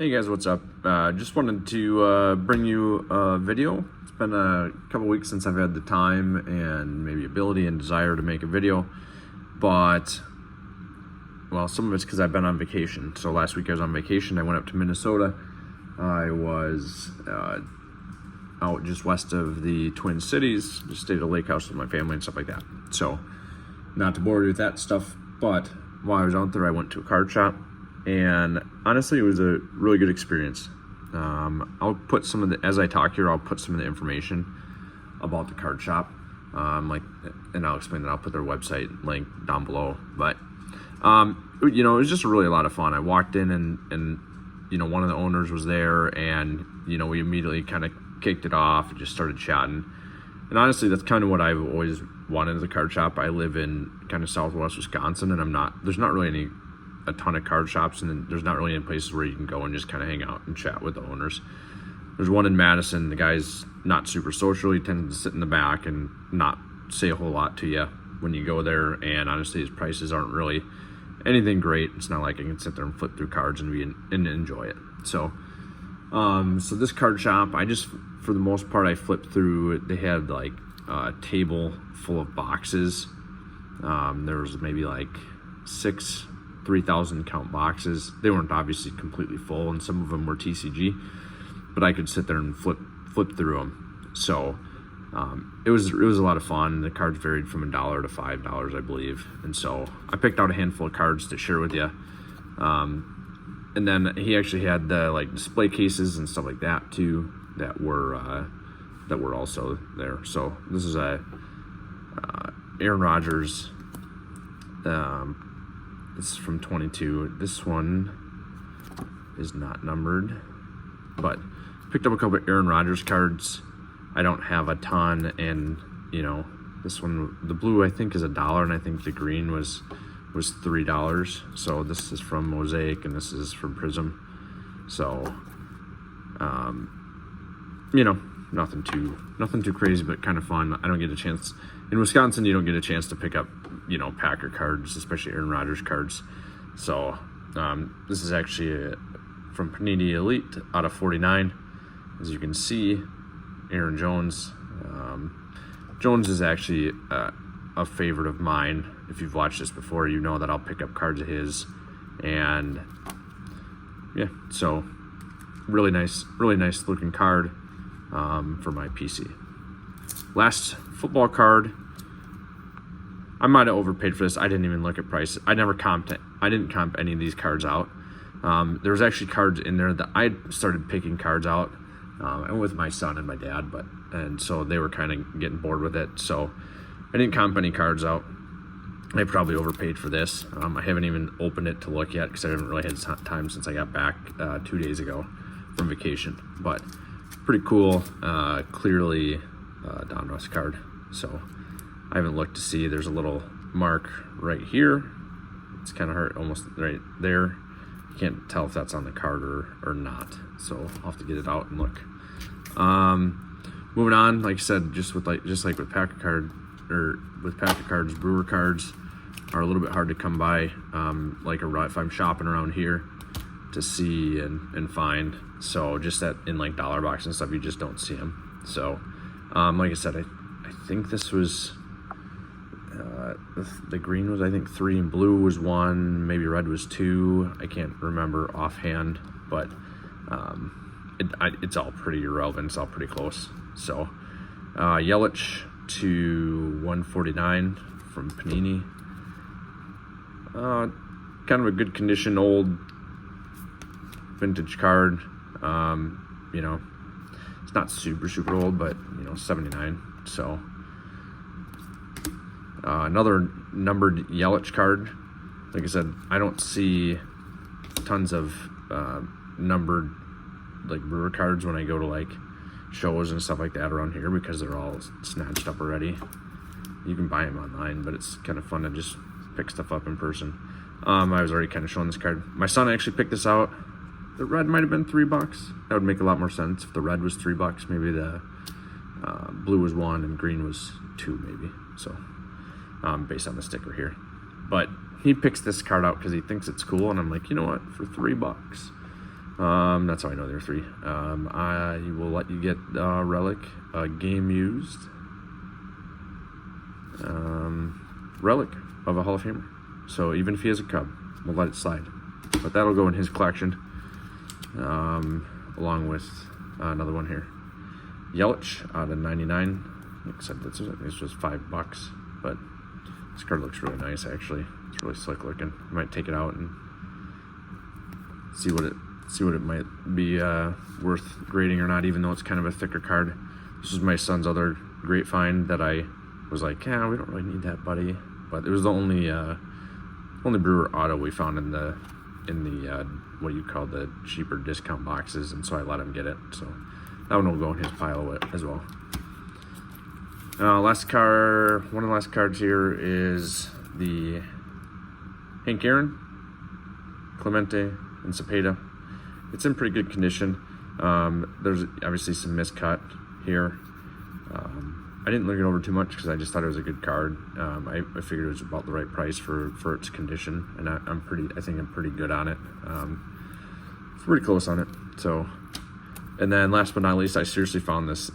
Hey guys, what's up? Just wanted to bring you a video. It's been a couple weeks since I've had the time and maybe ability and desire to make a video, but well, some of it's because I've been on vacation. So last week I was on vacation. I went up to Minnesota. I was out just west of the Twin Cities, just stayed at a lake house with my family and stuff like that. So not to bore you with that stuff, but while I was out there, I went to a card shop. And honestly, it was a really good experience. I'll put some of the, as I talk here, I'll put some of the information about the card shop, and I'll explain that. I'll put their website link down below. But, it was just really a lot of fun. I walked in and one of the owners was there, and, we immediately kind of kicked it off and just started chatting. And honestly, that's kind of what I've always wanted as a card shop. I live in kind of southwest Wisconsin, and there's not really a ton of card shops, and then there's not really any places where you can go and just kind of hang out and chat with the owners. There's one in Madison. The guy's not super social. He tends to sit in the back and not say a whole lot to you when you go there, and honestly his prices aren't really anything great. It's not like I can sit there and flip through cards and enjoy it. So this card shop, for the most part, I flipped through. They had like a table full of boxes. There was maybe like 6 3,000 count boxes. They weren't obviously completely full, and some of them were TCG, but I could sit there and flip through them. So it was a lot of fun. The cards varied from $1 to $5, I believe, and so I picked out a handful of cards to share with you. And then he actually had the like display cases and stuff like that too that were also there. So this is a Aaron Rodgers. This is from 22. This one is not numbered, but picked up a couple of Aaron Rodgers cards. I don't have a ton, and this one, the blue I think is $1, and I think the green was $3. So this is from Mosaic, and this is from Prism. So, nothing too crazy, but kind of fun. I don't get a chance in Wisconsin. You don't get a chance to pick up Packer cards, especially Aaron Rodgers cards. So this is actually from Panini Elite out of 49. As you can see, Aaron Jones. Jones is actually a favorite of mine. If you've watched this before, you know that I'll pick up cards of his. And yeah, so really nice looking card for my PC. Last football card. I might have overpaid for this. I didn't even look at prices. I didn't comp any of these cards out. There was actually cards in there that I started picking cards out, and with my son and my dad, and so they were kind of getting bored with it. So I didn't comp any cards out. I probably overpaid for this. I haven't even opened it to look yet because I haven't really had time since I got back 2 days ago from vacation. But pretty cool, clearly Donruss card. So I haven't looked to see. There's a little mark right here. It's kind of hurt almost right there. You can't tell if that's on the card or not. So I'll have to get it out and look. Moving on, like I said, just like with Packer cards, Brewer cards are a little bit hard to come by. If I'm shopping around here to see and find. So just that in like dollar box and stuff, you just don't see them. So like I said, I think this was. The green was, I think, 3, and blue was 1, maybe red was 2. I can't remember offhand, but it's all pretty irrelevant. It's all pretty close. So Yelich to 149 from Panini. Kind of a good condition, old vintage card. It's not super old, but 79. So another numbered Yelich card. Like I said, I don't see tons of numbered like Brewer cards when I go to like shows and stuff like that around here because they're all snatched up already. You can buy them online, but it's kind of fun to just pick stuff up in person. I was already kind of showing this card. My son actually picked this out. The red might have been $3. That would make a lot more sense if the red was $3. Maybe the blue was 1 and green was 2, maybe. So based on the sticker here, but he picks this card out because he thinks it's cool, and I'm like, you know what, for $3 That's how I know there are 3. I will let you get relic, game used, relic of a Hall of Famer. So even if he has a Cub, we'll let it slide. But that'll go in his collection, along with another one here. Yelich out of 99. Like I said, this was $5, but this card looks really nice actually. It's really slick looking. I might take it out and see what it might be worth grading or not, even though it's kind of a thicker card. This was my son's other great find that I was like, yeah, we don't really need that, buddy. But it was the only Brewer auto we found in the what you call the cheaper discount boxes, and so I let him get it. So that one will go in his pile as well. One of the last cards here is the Hank Aaron, Clemente, and Cepeda. It's in pretty good condition. There's obviously some miscut here. I didn't look it over too much because I just thought it was a good card. I figured it was about the right price for its condition, and I think I'm pretty good on it. Pretty close on it. So, and then last but not least, I seriously found this.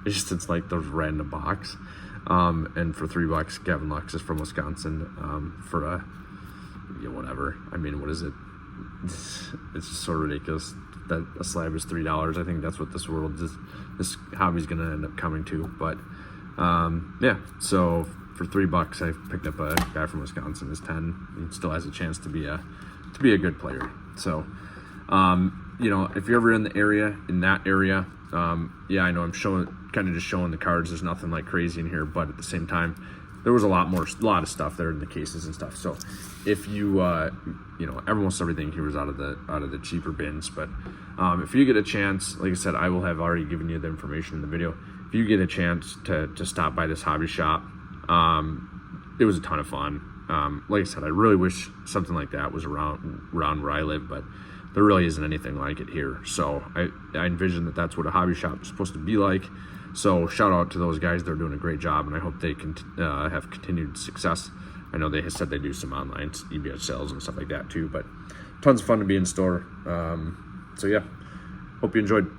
It's like those random box, and for $3, Gavin Lux is from Wisconsin. For whatever. I mean, what is it? It's just so ridiculous that a slab is $3. I think that's what this hobby's gonna end up coming to. But yeah, so for $3, I picked up a guy from Wisconsin who's 10. He still has a chance to be a good player. So if you're ever in that area, yeah, I know I'm just showing the cards. There's nothing like crazy in here, but at the same time, there was a lot of stuff there in the cases and stuff. So if you almost everything here was out of the cheaper bins. But if you get a chance, like I said, I will have already given you the information in the video. If you get a chance to stop by this hobby shop, it was a ton of fun. Like I said, I really wish something like that was around where I live, but there really isn't anything like it here. So I envision that that's what a hobby shop is supposed to be like. So shout out to those guys. They're doing a great job, and I hope they can have continued success. I know they said they do some online eBay sales and stuff like that too, but tons of fun to be in store. So yeah, hope you enjoyed.